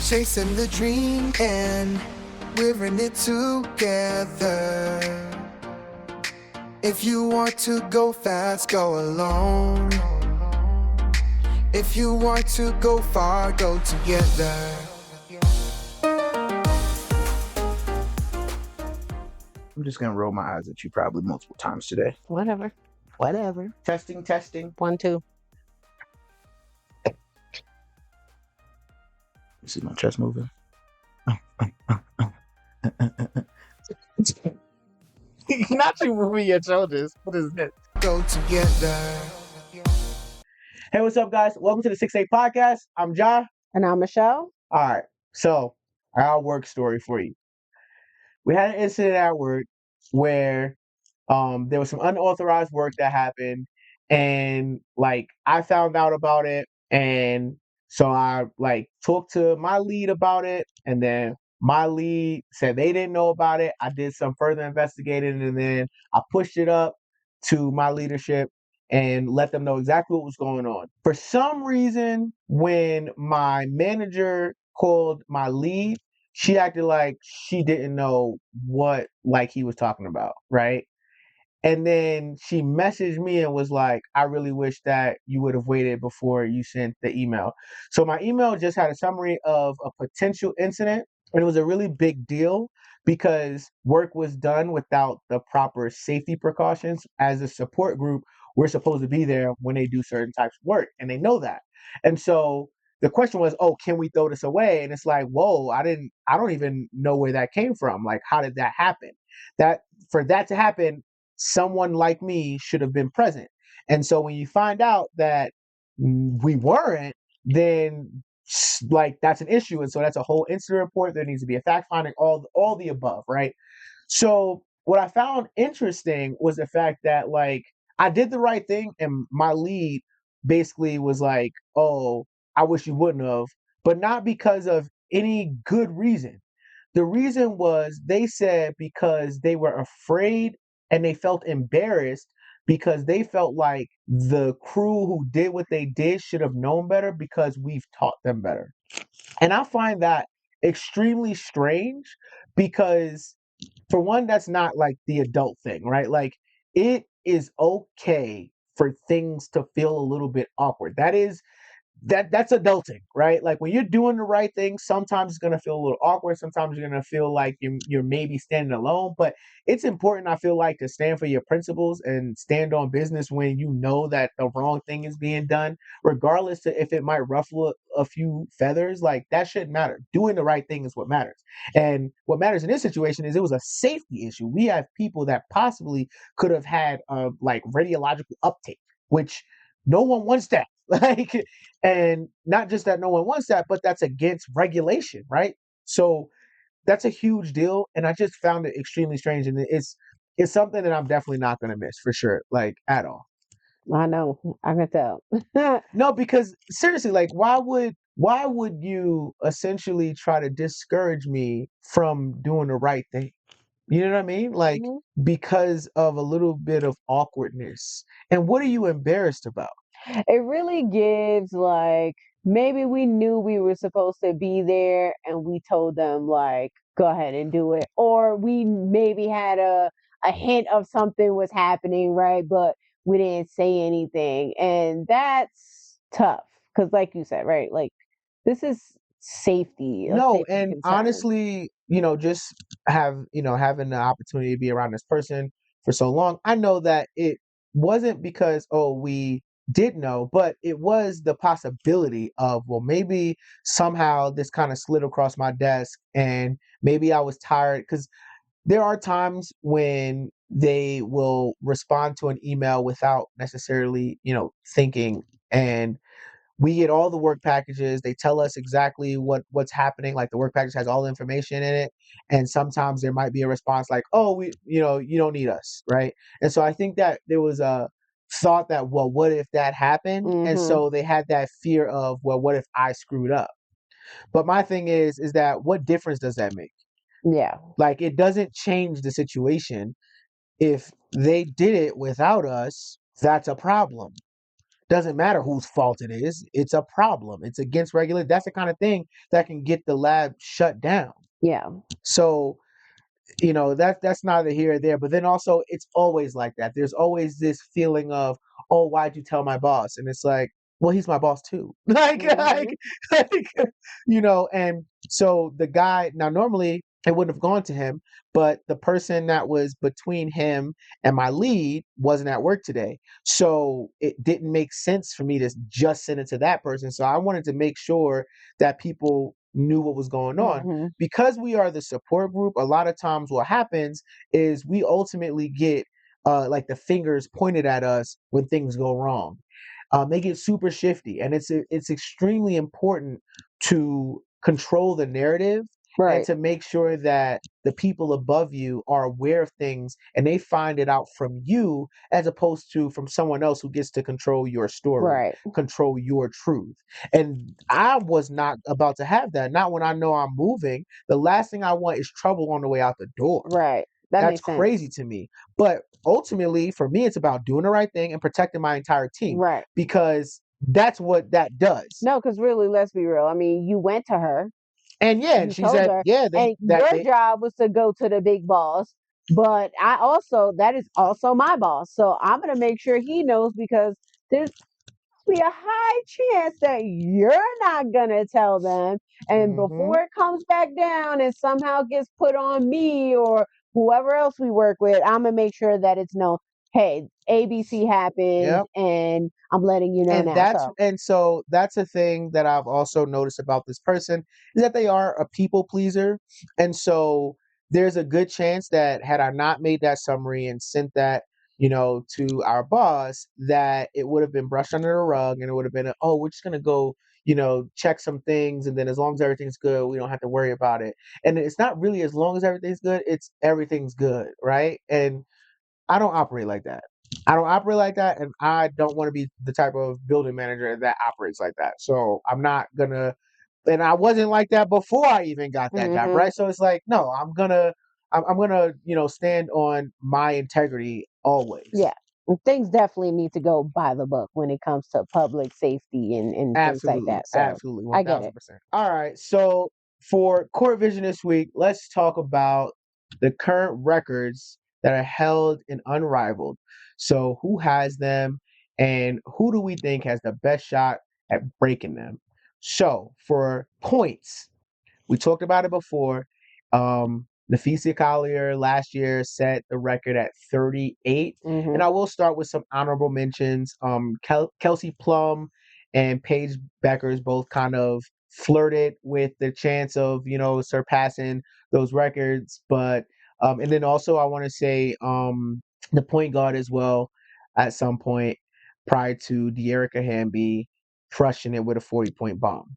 Chasing the dream and we're in it together. If you want to go fast, go alone. If you want to go far, go together. I'm just gonna roll my eyes at you probably multiple times today. Whatever. Testing. 1, 2. You see my chest moving? Not you moving your shoulders. What is this? Go together. Hey, what's up, guys? Welcome to the 6-8 podcast. I'm Ja. And I'm Michel. All right. So, our work story for you. We had an incident at work where there was some unauthorized work that happened, and I found out about it, and so I talked to my lead about it, and then my lead said they didn't know about it. I did some further investigating, and then I pushed it up to my leadership and let them know exactly what was going on. For some reason, when my manager called my lead, she acted like she didn't know what he was talking about, right? And then she messaged me and was like, I really wish that you would have waited before you sent the email. So my email just had a summary of a potential incident, and it was a really big deal because work was done without the proper safety precautions. As a support group, we're supposed to be there when they do certain types of work, and they know that. And so the question was, oh, can we throw this away? And it's like, whoa, I don't even know where that came from. Like, how did that happen? For that to happen, someone like me should have been present. And so when you find out that we weren't, then that's an issue. And so that's a whole incident report. There needs to be a fact finding, all the above, right? So what I found interesting was the fact that I did the right thing, and my lead basically was like, oh, I wish you wouldn't have, but not because of any good reason. The reason was they said because they were afraid and they felt embarrassed because they felt like the crew who did what they did should have known better because we've taught them better. And I find that extremely strange because, for one, that's not the adult thing, right? It is okay for things to feel a little bit awkward. That's adulting, right? When you're doing the right thing, sometimes it's gonna feel a little awkward. Sometimes you're gonna feel like you're maybe standing alone. But it's important, I feel like, to stand for your principles and stand on business when you know that the wrong thing is being done, regardless to if it might ruffle a few feathers. That shouldn't matter. Doing the right thing is what matters. And what matters in this situation is it was a safety issue. We have people that possibly could have had radiological uptake, which no one wants that. And not just that no one wants that, but that's against regulation, right? So that's a huge deal, and I just found it extremely strange, and it's something that I'm definitely not going to miss for sure, at all. I know. I can tell. No, because seriously, why would you essentially try to discourage me from doing the right thing? You know what I mean? Because of a little bit of awkwardness. And what are you embarrassed about? It really gives maybe we knew we were supposed to be there and we told them go ahead and do it. Or we maybe had a hint of something was happening, right? But we didn't say anything. And that's tough. Because like you said, right? This is safety. No, safety and concern. honestly, just having the opportunity to be around this person for so long, I know that it wasn't because, oh, we did know, but it was the possibility of, well, maybe somehow this kind of slid across my desk and maybe I was tired, because there are times when they will respond to an email without necessarily, thinking, and we get all the work packages. They tell us exactly what's happening. The work package has all the information in it. And sometimes there might be a response like, oh, you don't need us, right? And so I think that there was a thought that, well, what if that happened? And so they had that fear of, well, what if I screwed up? But my thing is that what difference does that make? Yeah. It doesn't change the situation. If they did it without us, that's a problem. Doesn't matter whose fault it is. It's a problem. It's against regulation. That's the kind of thing that can get the lab shut down. Yeah. So that's neither here or there. But then also it's always like that. There's always this feeling of, oh, why'd you tell my boss? And it's like, well, he's my boss too. Mhm. Like, and so the guy, now normally it wouldn't have gone to him, but the person that was between him and my lead wasn't at work today. So it didn't make sense for me to just send it to that person. So I wanted to make sure that people knew what was going on. Mhm. Because we are the support group, a lot of times what happens is we ultimately get like the fingers pointed at us when things go wrong. They get super shifty, and it's extremely important to control the narrative and Right. to make sure that the people above you are aware of things and they find it out from you as opposed to from someone else who gets to control your story, Right. control your truth. And I was not about to have that. Not when I know I'm moving. The last thing I want is trouble on the way out the door. Right. That That's makes sense. crazy to me. But ultimately, for me, it's about doing the right thing and protecting my entire team Right. because that's what that does. No, because really, let's be real. I mean, you went to her, And yeah, and you she told said, her, yeah, and your job was to go to the big boss. But that is also my boss. So I'm going to make sure he knows because there's be a high chance that you're not going to tell them. And hmm before it comes back down and somehow gets put on me or whoever else we work with, I'm going to make sure that it's known. Hey, ABC happened Yep. and I'm letting you know And now. that's So, and so that's a thing that I've also noticed about this person is that they are a people pleaser. And so there's a good chance that had I not made that summary and sent that, to our boss, that it would have been brushed under the rug and it would have been, oh, we're just gonna go, check some things, and then as long as everything's good, we don't have to worry about it. And it's not really as long as everything's good, it's everything's good, right? And I don't operate like that. I don't operate like that, and I don't want to be the type of building manager that operates like that. So I'm not gonna, and I wasn't like that before I even got that job, hmm right? So it's like, no, I'm gonna, stand on my integrity always. yeah, things definitely need to go by the book when it comes to public safety and things like Absolutely, that. So absolutely, one I get thousand it. percent. All right, so for court vision this week, let's talk about the current records that are held in Unrivaled. So, who has them, and who do we think has the best shot at breaking them? So, for points, we talked about it before. Nafisa Collier last year set the record at 38. hmm And I will start with some honorable mentions. Kelsey Plum and Paige Beckers both kind of flirted with the chance of, surpassing those records. But, and then also I want to say the point guard as well at some point prior to De'Erica Hamby crushing it with a 40-point bomb.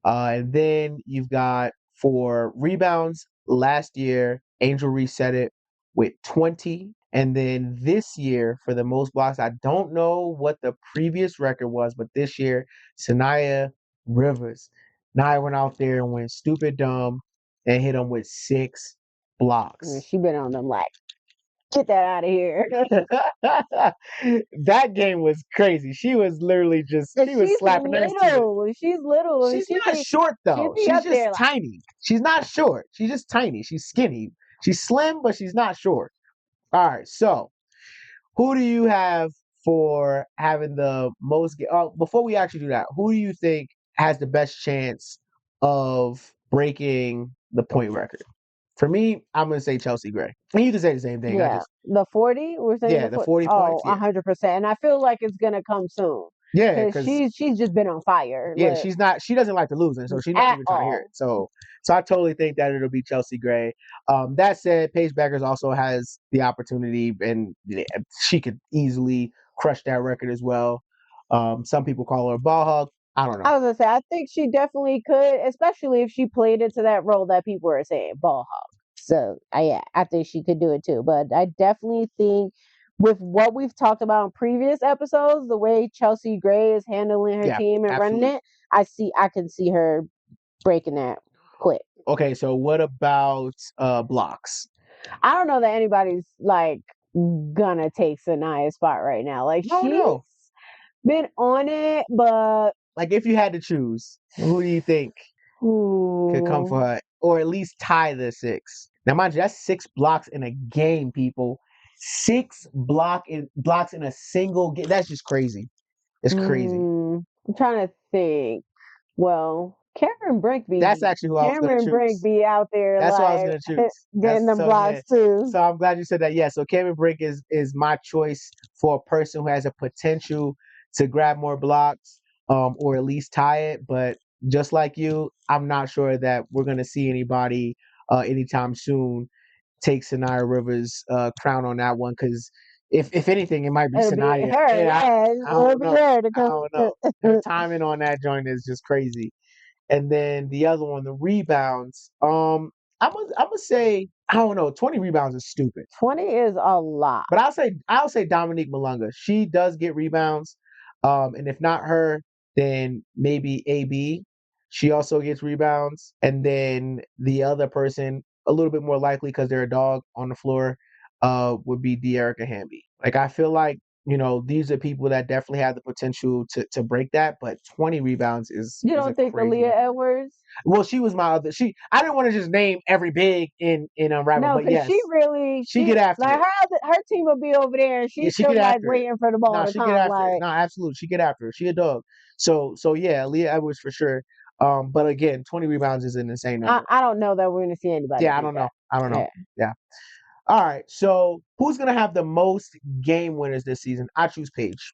And then you've got for rebounds last year, Angel Reese set it with 20. And then this year, for the most blocks, I don't know what the previous record was, but this year, Sanaya Rivers. Naya went out there and went stupid dumb and hit him with 6 blocks. She been on them like, get that out of here. That game was crazy. She was literally just And she was she's slapping her student. little. She's little, and She's not short she though. be She's up just there like, tiny. She's not short. She's just tiny. She's skinny. She's slim, but she's not short. All right. So, who do you have for having the most? Before we actually do that, who do you think has the best chance of breaking the point record? For me, I'm gonna say Chelsea Gray. And you can say the same thing. I yeah, just the 40. We're saying yeah, the the 40. 40 Oh, points. Yeah, 100%. And I feel like it's gonna come soon yeah, because because she's just been on fire, yeah, like she doesn't like to lose, and so she's not at even trying to hear it. all. So I totally think that it'll be Chelsea Gray. That said, Paige Beckers also has the opportunity, and yeah, she could easily crush that record as well. Some people call her a ball hog. I don't know. I was gonna say, I think she definitely could, especially if she played into that role that people are saying, ball hog. So, yeah, I think she could do it too. But I definitely think with what we've talked about in previous episodes, the way Chelsea Gray is handling her Yeah, team and running absolutely. it, I can see her breaking that quick. Okay, so what about blocks? I don't know that anybody's like gonna take Sanaya's spot right now. Like No, no. been on it, but Like if you had to choose, who do you think could come ooh, for her, or at least tie the 6? Now, mind you, that's 6 blocks in a game, people. Blocks in a single game. That's just crazy. It's crazy. I'm trying to think. Well, That's actually who I was gonna Cameron Brink choose. be out there That's who I was like gonna choose. getting That's them so yeah. blocks too. So I'm glad you said that. Yeah. So Cameron Brink is my choice for a person who has a potential to grab more blocks, or at least tie it. But just like you, I'm not sure that we're gonna see anybody anytime soon take Sanaya Rivers' crown on that one, because if anything, it might be It'll be Sanaya. her, Yeah, yeah. I It'll don't be know. her to I come. don't know. Her timing on that joint is just crazy. And then the other one, the rebounds. I'm gonna say I don't know. 20 rebounds is stupid. 20 is a lot. But I'll say Dominique Malunga. She does get rebounds. And if not her, then maybe AB. She also gets rebounds. And then the other person, a little bit more likely because they're a dog on the floor, would be De'Erica Hamby. Like I feel like, these are people that definitely have the potential to break that, but 20 rebounds You is a don't think crazy Aaliyah number. Edwards? Well, she was my other. I didn't want to just name every big in Unrivaled, No, but because yes, she she get after like it. her team will be over there and Yeah, she's she still get like after it. waiting for the ball No, to she get come. after it. Like No, absolutely, she get after it. She a dog. So yeah, Leah Edwards for sure. But again, 20 rebounds is an insane number. I don't know that we're gonna see anybody Yeah, I do don't know. that. I don't know. Yeah. Yeah. All right. So who's gonna have the most game winners this season? I choose Paige.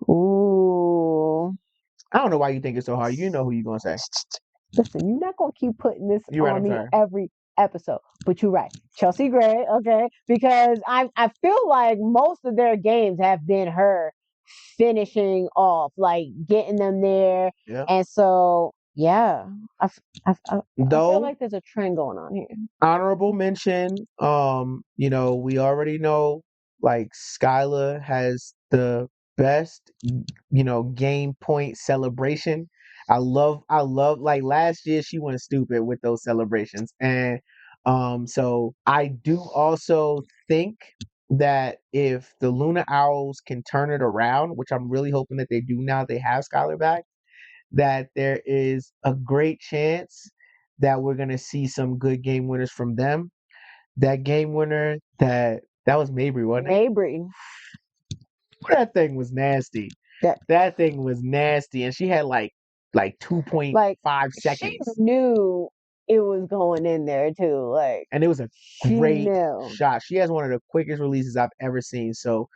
Ooh. I don't know why you think it's so hard. You know who you gonna say. Listen, you're not gonna keep putting this You're right. on I'm me sorry. every episode, but you're right. Chelsea Gray, okay, because I feel like most of their games have been her finishing off, like getting them there, Yeah. and so yeah, I feel Though like there's a trend going on here. honorable mention, we already know like Skylar has the best, game point celebration. I love like last year she went stupid with those celebrations. And so I do also think that if the Luna Owls can turn it around, which I'm really hoping that they do now they have Skylar back, that there is a great chance that we're gonna see some good game winners from them. That game winner that was Mabry, wasn't it? Mabry, That thing was nasty. that That thing was nasty, and she had like like 2.5 she seconds, knew it was going in there too. Like and it was a she great knew. shot. She has one of the quickest releases I've ever seen. So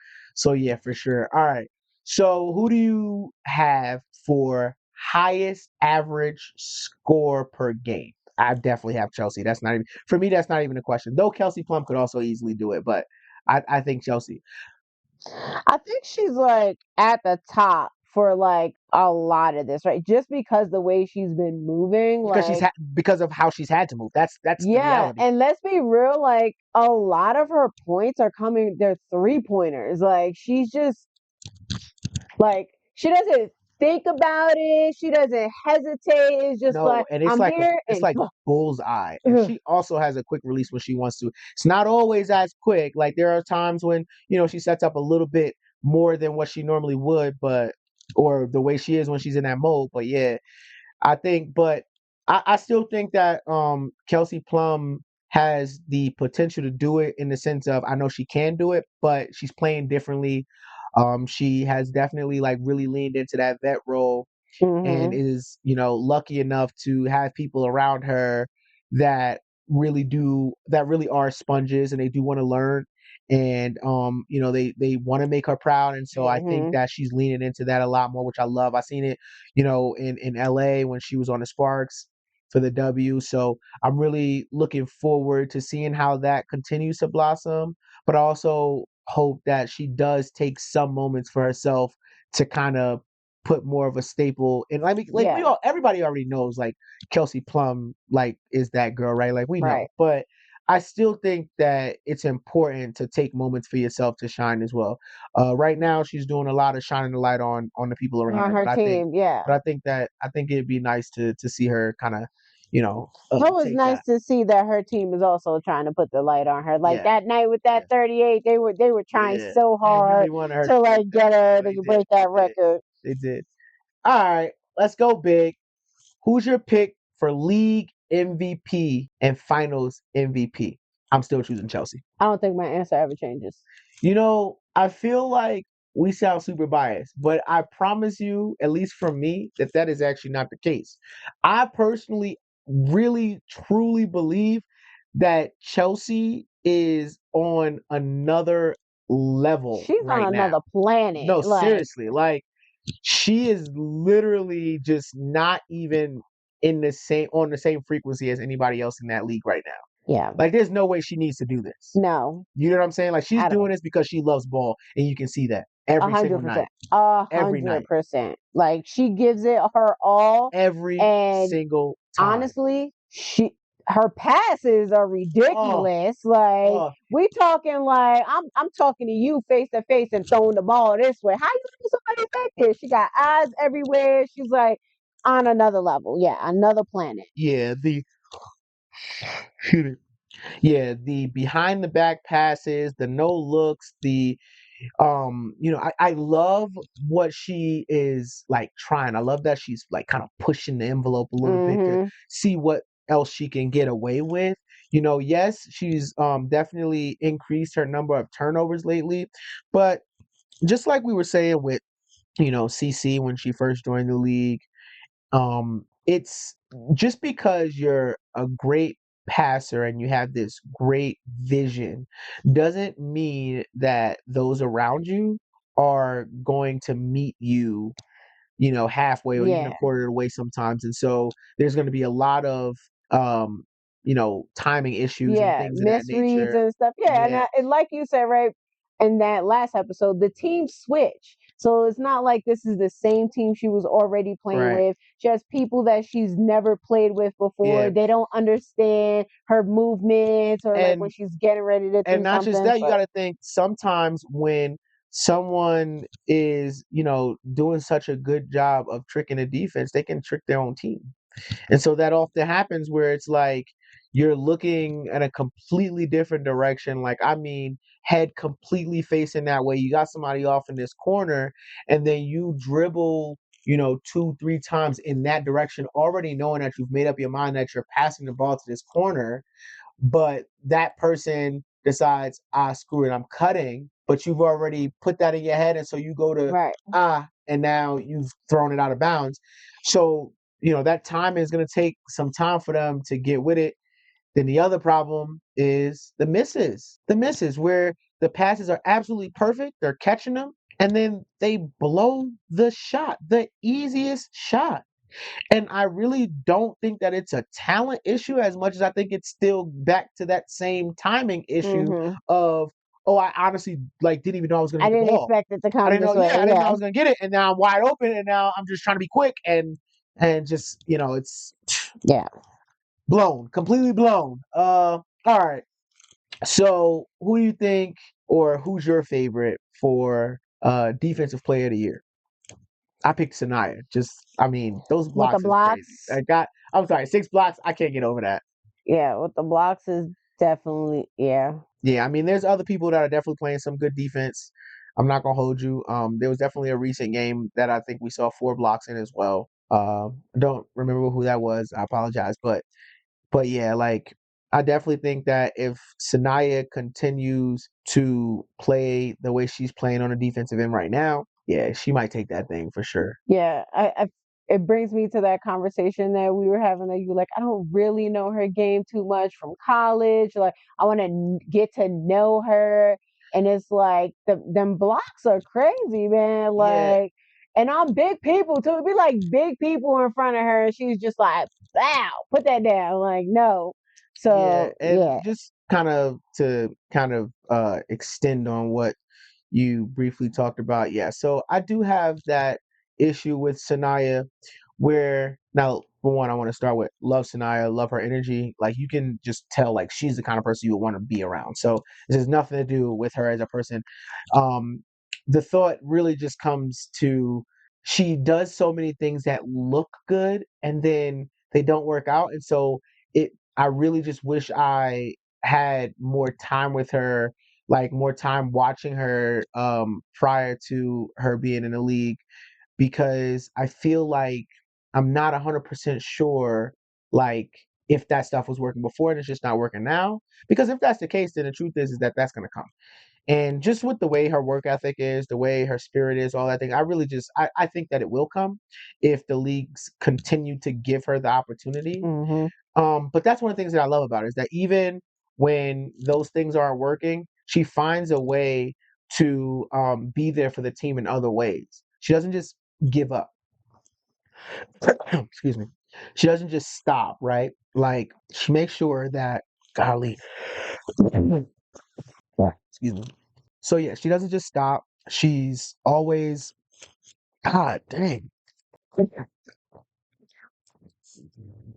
yeah, for sure. All right. So who do you have for highest average score per game? I definitely have Chelsea. That's not even for me. That's not even a question. Though Kelsey Plum could also easily do it, but I think Chelsea I think she's like at the top for like a lot of this, right? Just because the way she's been moving, like because of how she's had to move. That's the yeah, reality. and let's be real, like a lot of her points are coming, they're 3-pointers. Like she's just like she doesn't think about it, she doesn't hesitate. It's just No, like and I'm here it's and like bullseye. And ugh, she also has a quick release when she wants to. It's not always as quick. Like there are times when, she sets up a little bit more than what she normally would, but or the way she is when she's in that mode. But yeah, but I still think that Kelsey Plum has the potential to do it in the sense of I know she can do it, but she's playing differently. She has definitely like really leaned into that vet role and mhm, is lucky enough to have people around her that that really are sponges and they do want to learn and they want to make her proud, and so I think mhm. that she's leaning into that a lot more, which I love. I seen it in LA when she was on the Sparks for the W. So I'm really looking forward to seeing how that continues to blossom, but I also hope that she does take some moments for herself to kind of put more of a staple. And I mean, like Yeah, everybody already knows like Kelsey Plum like is that girl, right? Like we know. right. But I still think that it's important to take moments for yourself to shine as well. Right now she's doing a lot of shining the light on the people around On her. her team, yeah. But I think it'd be nice to see her kind of, It was take nice that. to see that her team is also trying to put the light on her. Like Yeah, that night with that yeah, 38, they were trying yeah. so They hard really wanted her to to break like that. get her They to did. break that They did. record. They did. All right, let's go big. Who's your pick for league MVP and finals MVP? I'm still choosing Chelsea. I don't think my answer ever changes. I feel like we sound super biased, but I promise you, at least for me, that is actually not the case. I personally really truly believe that Chelsea is on another level She's on right now. another planet. No, Like, seriously, like she is literally just not even in the same on the same frequency as anybody else in that league right now. yeah, Like there's no way she needs to do this. no, You know what I'm saying? Like she's at doing all. this because she loves ball, and you can see that A every single hundred night, percent. A every hundred night, percent. Like she gives it her all, every and single time. honestly, her passes are Oh, ridiculous. Like oh, we talking like I'm talking to you face to face and throwing the ball this way. How you do somebody back there? She got eyes everywhere. She's like on another level. Yeah, another planet. yeah, yeah, the behind the back passes, the no looks, I love what she is like trying. I love that she's like kind of pushing the envelope a little bit to Hmm. see what else she can get away with. Yes, she's definitely increased her number of turnovers lately, but just like we were saying with CC when she first joined the league, it's just because you're a great passer and you have this great vision doesn't mean that those around you are going to meet you, halfway or even a Yeah. quarter of the way sometimes. And so there's going to be a lot of timing issues and Yeah, things of that misreads nature. and stuff. Yeah, Yeah, and like you said, right in that last episode, the team switch. So it's not like this is the same team she was already playing right. with. Just people that she's never played with before. Yeah. They don't understand her movements or like when And she's getting ready to and do not just something. that, you So got to think sometimes when someone is, doing such a good job of tricking the defense, they can trick their own team. And so that often happens where it's like you're looking at a completely different direction. Like, I mean, head completely facing that way. You got somebody off in this corner, and then you dribble, two, three times in that direction, already knowing that you've made up your mind that you're passing the ball to this corner, but that person decides, screw it, I'm cutting, but you've already put that in your head, and so you go to right, and now you've thrown it out of bounds. So, that time is gonna take some time for them to get with it. Then the other problem is the misses. The misses where the passes are absolutely perfect, they're catching them, and then they blow the shot, the easiest shot. And I really don't think that it's a talent issue as much as I think it's still back to that same timing issue hmm of, oh, I honestly like didn't even know I was gonna I get the didn't ball. expect it to I come didn't know, this yeah, way. I didn't know I Yeah, was gonna get it, and now I'm wide open, and now I'm just trying to be quick and just it's yeah. blown, completely blown. All right. So who do you think, or who's your favorite for defensive player of the year? I picked Sanaya. I mean, those With the blocks is crazy. blocks, I'm sorry, 6 blocks. I can't get over that. yeah, with the blocks is definitely yeah. Yeah, I mean, there's other people that are definitely playing some good defense. I'm not gonna hold you. There was definitely a recent game that I think we saw 4 blocks in as well. I don't remember who that was. I apologize, but yeah, like I definitely think that if Sanaya continues to play the way she's playing on the defensive end right now, yeah, she might take that thing for sure. Yeah, it brings me to that conversation that we were having that you like, I don't really know her game too much from college. Like, I want to get to know her. And it's like, them blocks are crazy, man. Yeah, Like, and I'm big people too. It'd be like big people in front of her. And she's just like, wow, put that down. Like, no. yeah, So, and yeah. just kind of extend on what you briefly talked about. Yeah, so I do have that issue with Sanaya where now for one I want to start with love Sanaya, love her energy. Like you can just tell like she's the kind of person you would want to be around. So this has nothing to do with her as a person. Um the thought really just comes to she does so many things that look good and then they don't work out. And so I really just wish I had more time with her, like more time watching her prior to her being in the league, because I feel like I'm not 100% sure, like, if that stuff was working before and it's just not working now. Because if that's the case, then the truth is that that's going to come. And just with the way her work ethic is, the way her spirit is, all that thing, I really just I think that it will come if the leagues continue to give her the opportunity. Mm-hmm. But that's one of the things that I love about her, is that even when those things aren't working, she finds a way to be there for the team in other ways. She doesn't just give up. Excuse me. She doesn't just stop, right? Like, she makes sure that, golly, excuse me. So yeah, she doesn't just stop. She's always, God dang,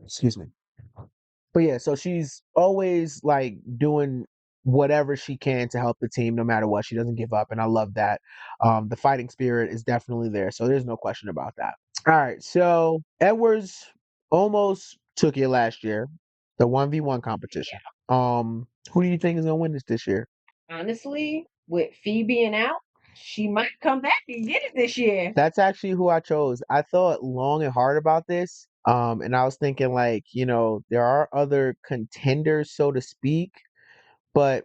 excuse me. But yeah, so she's always like doing whatever she can to help the team no matter what. She doesn't give up, and I love that. The fighting spirit is definitely there, so there's no question about that. All right, so Edwards almost took it last year, the 1v1 competition. Who do you think is gonna win this year? Honestly, with Fee being out, she might come back and get it this year. That's actually who I chose. I thought long and hard about this. And I was thinking, like, there are other contenders, so to speak, but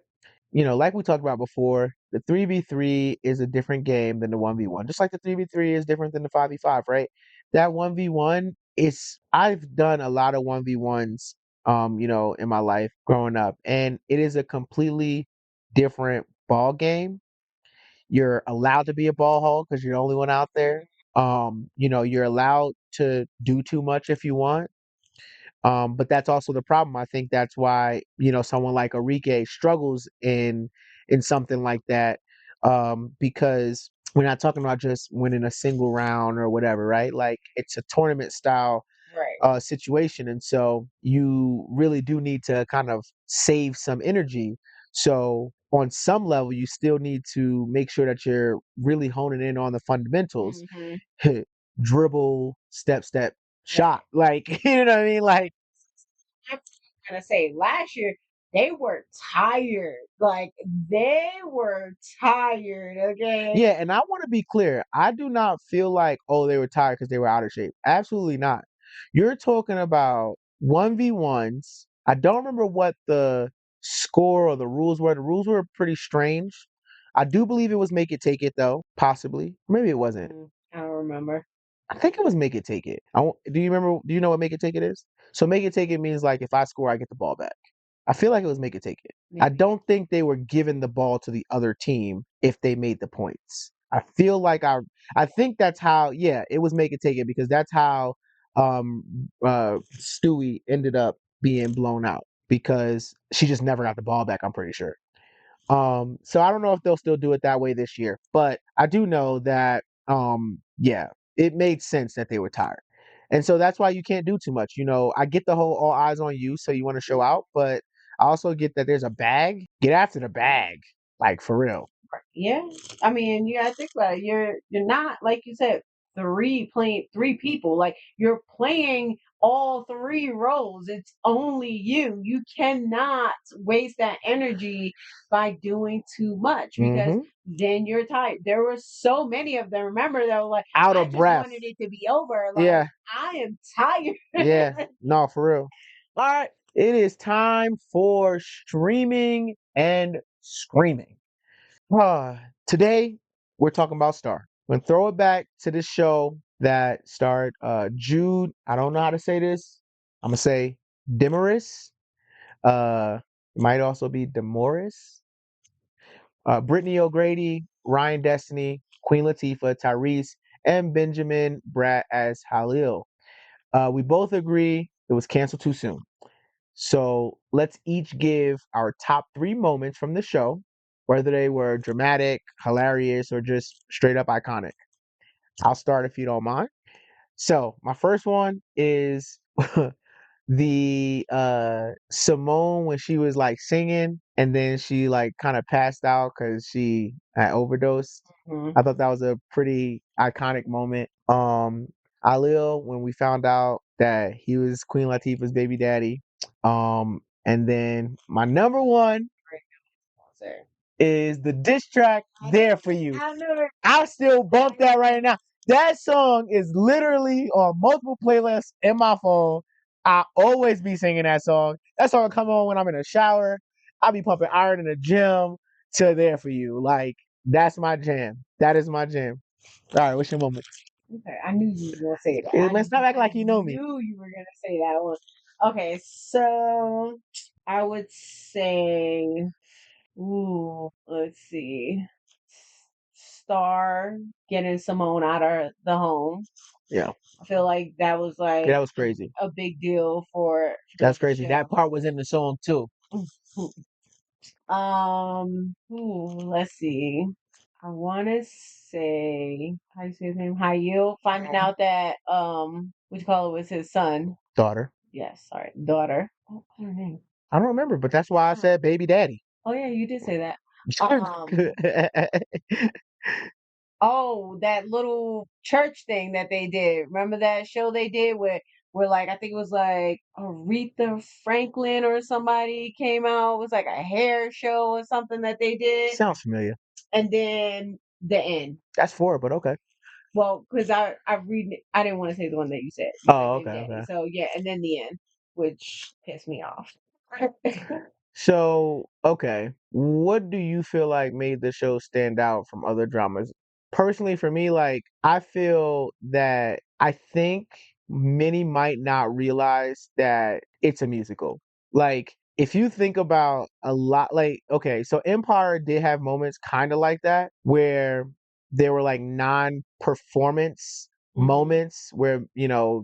like we talked about before, the 3v3 is a different game than the 1v1. Just like the 3v3 is different than the 5v5, right? That 1v1 is, I've done a lot of 1v1s in my life growing up, and it is a completely different ball game. You're allowed to be a ball hog because you're the only one out there. You're allowed to do too much if you want. But that's also the problem. I think that's why, someone like Enrique struggles in something like that. Because we're not talking about just winning a single round or whatever, right? Like, it's a tournament style Right. situation. And so you really do need to kind of save some energy. So on some level, you still need to make sure that you're really honing in on the fundamentals. Mm-hmm. Dribble, step, Right. shot. Like, you know what I mean? Like, I'm gonna say last year they were tired. Like they were tired, okay? yeah, and I want to be clear. I do not feel like, oh, they were tired because they were out of shape. Absolutely not. You're talking about 1v1s. I don't remember what the score or the rules were. The rules were pretty strange. I do believe it was make it take it though, possibly. Maybe it wasn't. I don't remember. I think it was make it take it. Do you remember? Do you know what make it take it is? So make it take it means, like, if I score, I get the ball back. I feel like it was make it take it. I Maybe. don't think they were giving the ball to the other team if they made the points. I feel like I think that's how, yeah, it was make it take it, because that's how Stewie ended up being blown out, because she just never got the ball back, I'm pretty sure. So I don't know if they'll still do it that way this year, but I do know that yeah, it made sense that they were tired. And so that's why you can't do too much. I get the whole all eyes on you, so you want to show out, but I also get that there's a bag. Get after the bag. Like, for real. Yeah. I mean, you gotta think about it. You're not, like you said, playing three people. Like you're playing all three roles. It's only you. You cannot waste that energy by doing too much, because Hmm. then you're tired. There were so many of them. Remember, they were like, Out I of just breath. wanted it to be over. Like Yeah, I am tired. yeah. No, for real. All right. It is time for streaming and screaming. Today, we're talking about Star. I'm going to throw it back to this show that starred Jude. I don't know how to say this. I'm going to say Demoris. It might also be Demoris. Brittany O'Grady, Ryan Destiny, Queen Latifah, Tyrese, and Benjamin Bratt as Halil. We both agree it was canceled too soon. So let's each give our top 3 moments from the show, whether they were dramatic, hilarious, or just straight up iconic. I'll start if you don't mind. So my first one is the Simone, when she was like singing and then she like kind of passed out because she had overdosed. Mhm. I thought that was a pretty iconic moment. Alil, when we found out that he was Queen Latifah's baby daddy. And then my number one is the diss track "There for You." I still bump that right now. That song is literally on multiple playlists in my phone. I always be singing that song. That song come on when I'm in the shower. I be pumping iron in the gym to "There for You." Like that's my jam. That is my jam. All right, what's your moment? Okay, I knew you were gonna say that. Man, stop acting like you know me. I knew you were gonna say that one. Okay, so I would say, ooh, let's see, Star getting Simone out of the home. Yeah, I feel like that was like that was crazy. a big deal for That's the crazy. show. That part was in the song too. Let's see. I want to say, how you say his name? Hayil finding out that what you call it was his son. Daughter. Yes, sorry, daughter. Oh, what's her name? I don't remember, but that's why I said baby daddy. Oh yeah, you did say that. Oh, that little church thing that they did. Remember that show they did where like I think it was like Aretha Franklin or somebody came out. It was like a hair show or something that they did. Sounds familiar. And then the end. That's 4, but okay. Well, because I read it, I didn't want to say the one that you said. Oh, Baby okay, Daddy. okay. So yeah, and then the end, which pissed me off. So, okay, what do you feel like made the show stand out from other dramas? Personally, for me, like, I feel that I think many might not realize that it's a musical. Like, if you think about a lot, like, okay, so Empire did have moments kind of like that where there were like non-performance moments where,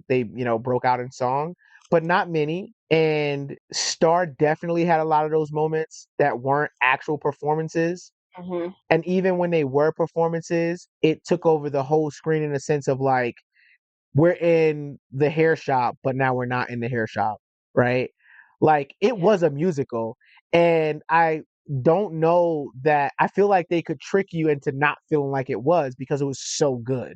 they, broke out in song, but not many. And Star definitely had a lot of those moments that weren't actual performances. hmm And even when they were performances, it took over the whole screen in a sense of like, we're in the hair shop, but now we're not in the hair shop, right? Like it Yeah. was a musical. And I don't know that I feel like they could trick you into not feeling like it was because it was so good.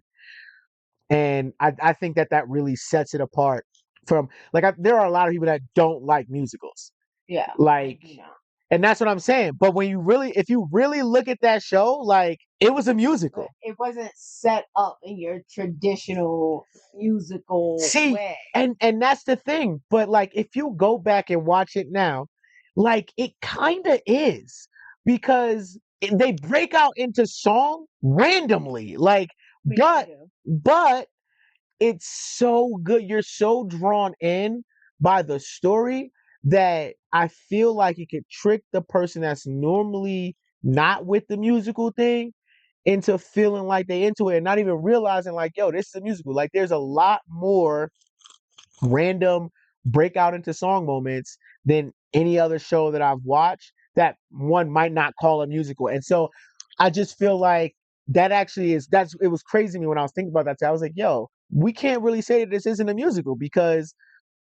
And I think that really sets it apart from like there are a lot of people that don't like musicals. Yeah. Like, I do not. and that's what I'm saying. But if you really look at that show, like it was a But musical. it wasn't set up in your traditional musical See, way. and that's the thing. But like if you go back and watch it now, like it kind of is because they break out into song randomly. Like, but but it's so good. You're so drawn in by the story that I feel like it could trick the person that's normally not with the musical thing into feeling like they into it and not even realizing like, yo, this is a musical. Like there's a lot more random breakout into song moments than any other show that I've watched that one might not call a musical. And so I just feel like that actually it was crazy to me when I was thinking about that. I was like, yo, we can't really say that this isn't a musical because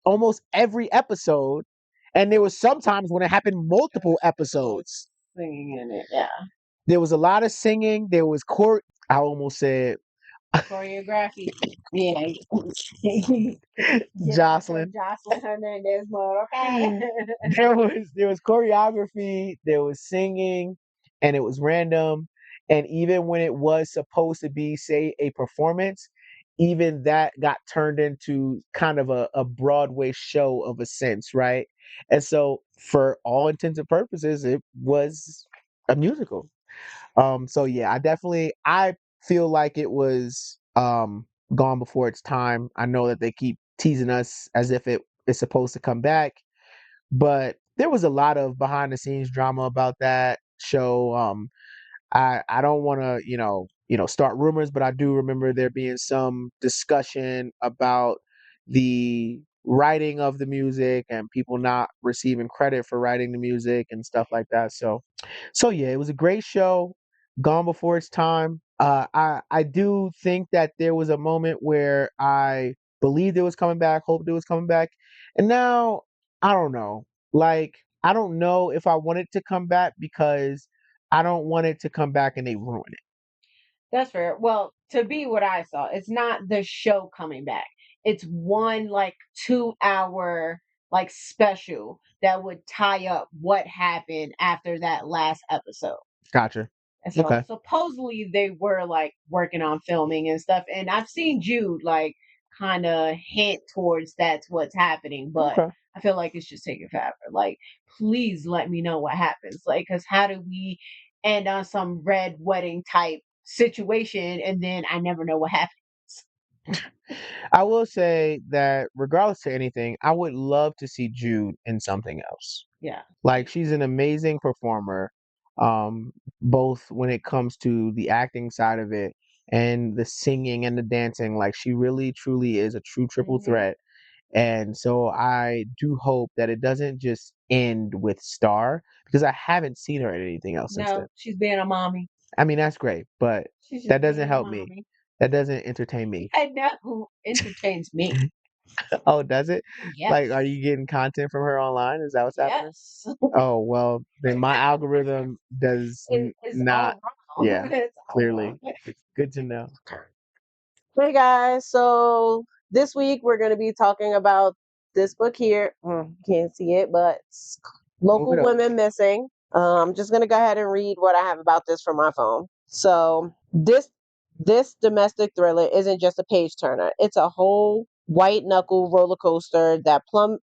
almost every episode, and there was sometimes when it happened multiple episodes. Singing in it, yeah. There was a lot of singing. There was I almost said Choreography. Yeah. Jocelyn. Jocelyn Hernandez mode, okay? There was choreography, there was singing, and it was random. And even when it was supposed to be, say, a performance, even that got turned into kind of a Broadway show of a sense, right? And so, for all intents and purposes, it was a musical. So yeah, I feel like it was gone before its time. I know that they keep teasing us as if it is supposed to come back, but there was a lot of behind the scenes drama about that show. I don't want to start rumors, but I do remember there being some discussion about the writing of the music and people not receiving credit for writing the music and stuff like that. So yeah, it was a great show, gone before its time. I do think that there was a moment where I believed it was coming back, hoped it was coming back, and now I don't know. Like I don't know if I want it to come back because I don't want it to come back and they ruin it. That's fair. Well, to be what I saw, it's not the show coming back. It's one like 2 hour like special that would tie up what happened after that last episode. Gotcha. And so Okay. supposedly they were like working on filming and stuff. And I've seen Jude like kind of hint towards that's what's happening, but Okay. I feel like it's just taking forever. Like, please let me know what happens. Like, because how do we end on some red wedding type situation and then I never know what happens? I will say that regardless to anything, I would love to see Jude in something else. Yeah. Like she's an amazing performer, both when it comes to the acting side of it and the singing and the dancing. Like she really truly is a true triple Mhm. threat. And so I do hope that it doesn't just end with Star because I haven't seen her in anything else since then. No, she's being a mommy. I mean, that's great, but She's that just doesn't being a help me. mommy. That doesn't entertain me. I know who entertains me. Oh, does it? Like, are Yes. you getting content from her online? Is that what's happening? Yes. Oh, well, then my algorithm does It's not. all wrong. Yeah, It's all clearly. wrong. Good to know. Hey guys, so this week we're going to be talking about this book here. Can't see it, but it's Move Local it up. Women Missing. I'm just going to go ahead and read what I have about this from my phone. So this domestic thriller isn't just a page turner. It's a whole white knuckle roller coaster that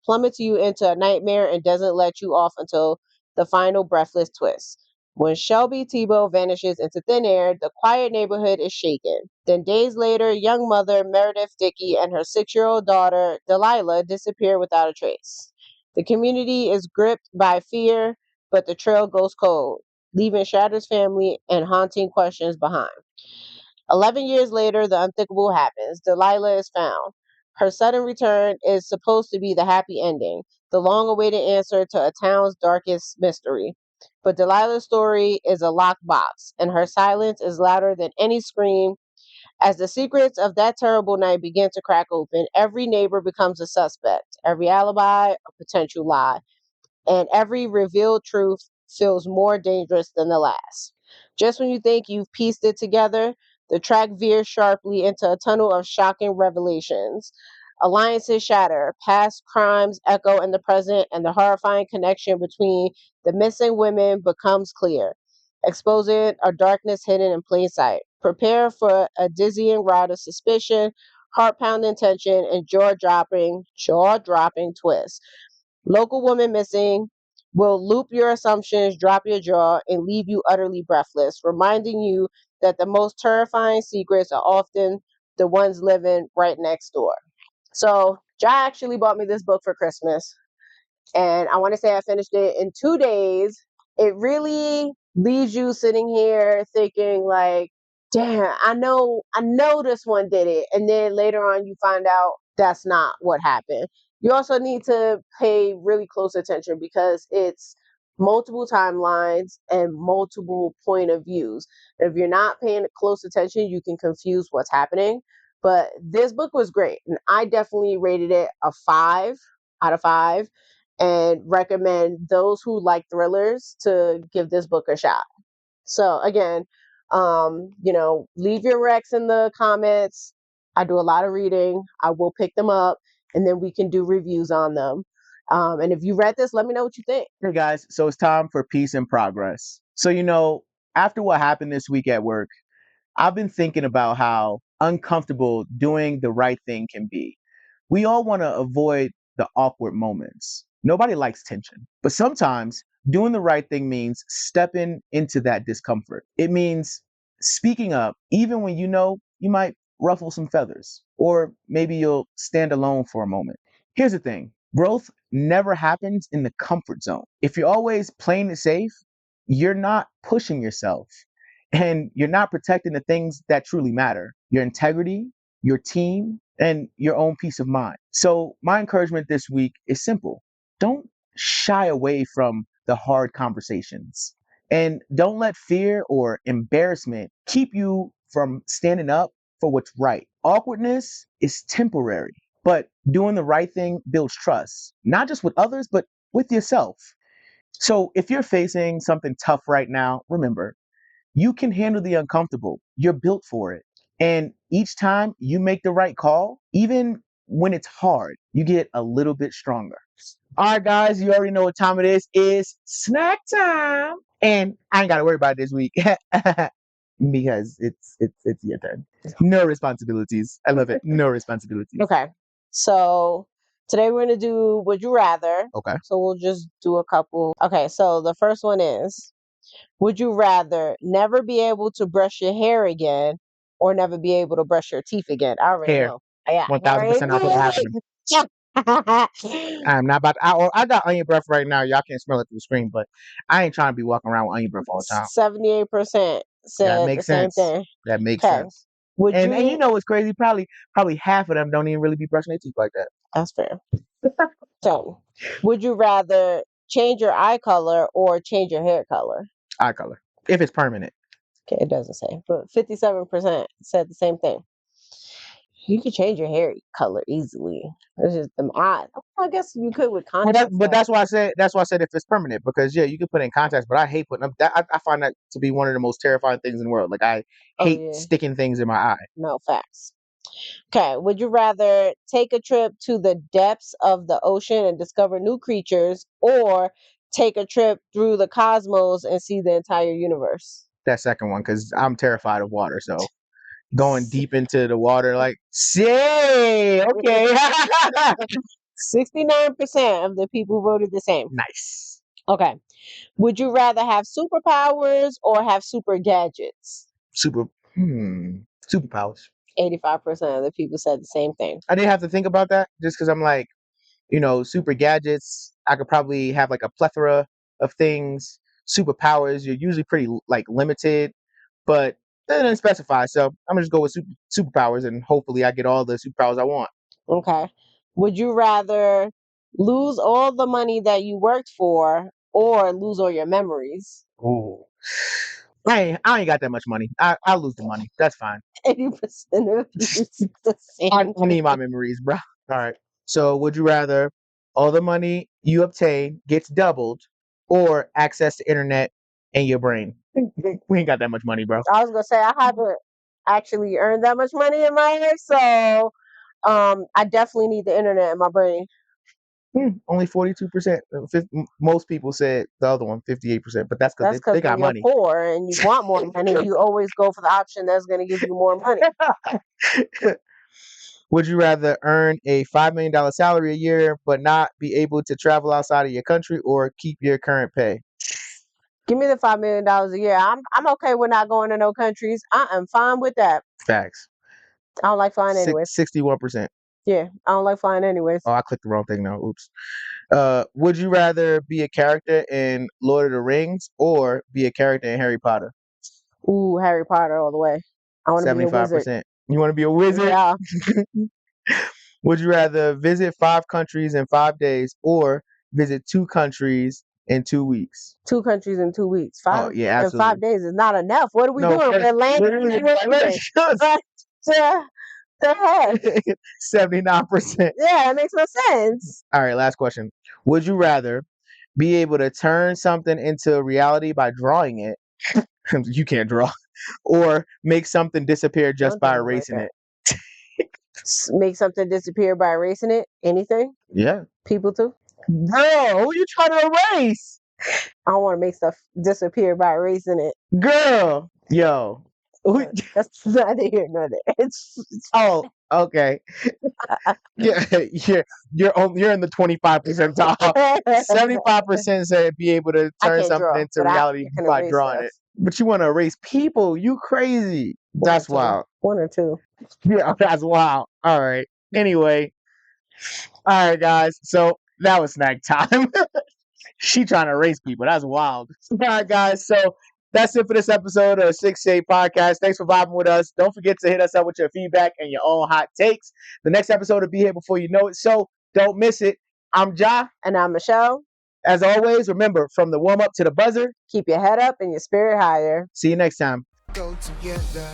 plummets you into a nightmare and doesn't let you off until the final breathless twist. When Shelby Tebow vanishes into thin air, the quiet neighborhood is shaken. Then days later, young mother Meredith Dickey and her 6-year-old daughter Delilah disappear without a trace. The community is gripped by fear, but the trail goes cold, leaving Shatter's family and haunting questions behind. 11 years later, the unthinkable happens. Delilah is found. Her sudden return is supposed to be the happy ending, the long awaited answer to a town's darkest mystery. But Delilah's story is a locked box, and her silence is louder than any scream. As the secrets of that terrible night begin to crack open, every neighbor becomes a suspect, every alibi a potential lie, and every revealed truth feels more dangerous than the last. Just when you think you've pieced it together, the track veers sharply into a tunnel of shocking revelations. Alliances shatter, past crimes echo in the present, and the horrifying connection between the missing women becomes clear, exposing a darkness hidden in plain sight. Prepare for a dizzying ride of suspicion, heart pounding tension, and jaw dropping twists. Local Woman Missing will loop your assumptions, drop your jaw, and leave you utterly breathless, reminding you that the most terrifying secrets are often the ones living right next door. So, Jai actually bought me this book for Christmas, and I want to say I finished it in 2 days. It really leaves you sitting here thinking like, damn, I know this one did it. And then later on you find out that's not what happened. You also need to pay really close attention because it's multiple timelines and multiple point of views. If you're not paying close attention, you can confuse what's happening. But this book was great, and I definitely rated it a 5 out of 5 and recommend those who like thrillers to give this book a shot. So again, leave your recs in the comments. I do a lot of reading. I will pick them up and then we can do reviews on them. And if you read this, let me know what you think. Hey guys, so it's time for peace and progress. So, after what happened this week at work, I've been thinking about how uncomfortable doing the right thing can be. We all want to avoid the awkward moments. Nobody likes tension. But sometimes doing the right thing means stepping into that discomfort. It means speaking up, even when you know you might ruffle some feathers, or maybe you'll stand alone for a moment. Here's the thing, growth never happens in the comfort zone. If you're always playing it safe, you're not pushing yourself and you're not protecting the things that truly matter, your integrity, your team, and your own peace of mind. So, my encouragement this week is simple: don't shy away from the hard conversations. And don't let fear or embarrassment keep you from standing up for what's right. Awkwardness is temporary, but doing the right thing builds trust, not just with others, but with yourself. So, if you're facing something tough right now, remember, you can handle the uncomfortable. You're built for it. And each time you make the right call, even when it's hard, you get a little bit stronger. All right, guys, you already know what time it is. It's snack time. And I ain't got to worry about it this week because it's your turn. No responsibilities. I love it. No responsibilities. Okay. So today we're going to do Would You Rather. Okay. So we'll just do a couple. Okay. So the first one is, would you rather never be able to brush your hair again or never be able to brush your teeth again? I already Hair. know. Yeah. 1000% not gonna happen. I'm not about I got onion breath right now. Y'all can't smell it through the screen, but I ain't trying to be walking around with onion breath all the time. 78% That said the makes same sense. thing. That makes Okay. sense. Would And you you? know what's crazy? Probably half of them don't even really be brushing their teeth like that. That's fair. So, would you rather change your eye color or change your hair color? Eye color. If it's permanent. Okay, it doesn't say, but 57% said the same thing. You could change your hair color easily. It's just them eyes. I guess you could with Well, contacts. that's why I said if it's permanent, because yeah, you can put in contacts, but I hate putting them. I find that to be one of the most terrifying things in the world. Like I hate sticking things in my eye. No facts. Okay, would you rather take a trip to the depths of the ocean and discover new creatures, or take a trip through the cosmos and see the entire universe? That second one, because I'm terrified of water. So going deep into the water, like, say, okay. 69% of the people voted the same. Nice. Okay. Would you rather have superpowers or have super gadgets? Superpowers. 85% of the people said the same thing. I didn't have to think about that just because I'm like, super gadgets. I could probably have like a plethora of things. Superpowers, you're usually pretty like limited, but they didn't specify. So I'm gonna just go with superpowers, and hopefully I get all the superpowers I want. Okay. Would you rather lose all the money that you worked for or lose all your memories? Ooh. I ain't got that much money. I'll lose the money. That's fine. 80% of you said the same. I need my memories, bro. All right. So would you rather all the money you obtain gets doubled or access to internet and your brain? We ain't got that much money, bro. I was gonna say I haven't actually earned that much money in my life, so I definitely need the internet in my brain. Only 42%. Most people said the other one, 58%, but that's because they got money. You're poor and you want more money. You always go for the option that's going to give you more money. Would you rather earn a $5 million salary a year but not be able to travel outside of your country, or keep your current pay? Give me the $5 million a year. I'm okay with not going to no countries. I am fine with that. Facts. I don't like flying anyways. 61%. Yeah, I don't like flying anyways. Oh, I clicked the wrong thing now. Oops. Would you rather be a character in Lord of the Rings or be a character in Harry Potter? Ooh, Harry Potter all the way. I want to be a wizard. 75%. You want to be a wizard? Yeah. Would you rather visit 5 countries in 5 days or visit 2 countries in 2 weeks? 2 countries in 2 weeks. Oh, yeah, absolutely. 5 days is not enough. What are we doing? We're landing. The heck? 79%. Yeah, that makes no sense. All right, last question. Would you rather be able to turn something into reality by drawing it? You can't draw. Or make something disappear just by erasing it? Make something disappear by erasing it? Anything? Yeah. People too? Girl, who you trying to erase? I don't want to make stuff disappear by erasing it. Girl. Yo. That's neither here nor there. It's oh, okay. Yeah, you're in the 25 percentile. 75% said be able to turn something into reality by drawing it. But you want to erase people? You crazy? That's wild. 1 or 2. Yeah, that's wild. All right. Anyway, all right, guys. So that was snack time. She trying to erase people. That's wild. All right, guys. So that's it for this episode of 6 Shade Podcast. Thanks for vibing with us. Don't forget to hit us up with your feedback and your own hot takes. The next episode will be here before you know it, so don't miss it. I'm Ja. And I'm Michelle. As always, remember, from the warm-up to the buzzer, keep your head up and your spirit higher. See you next time. Go together.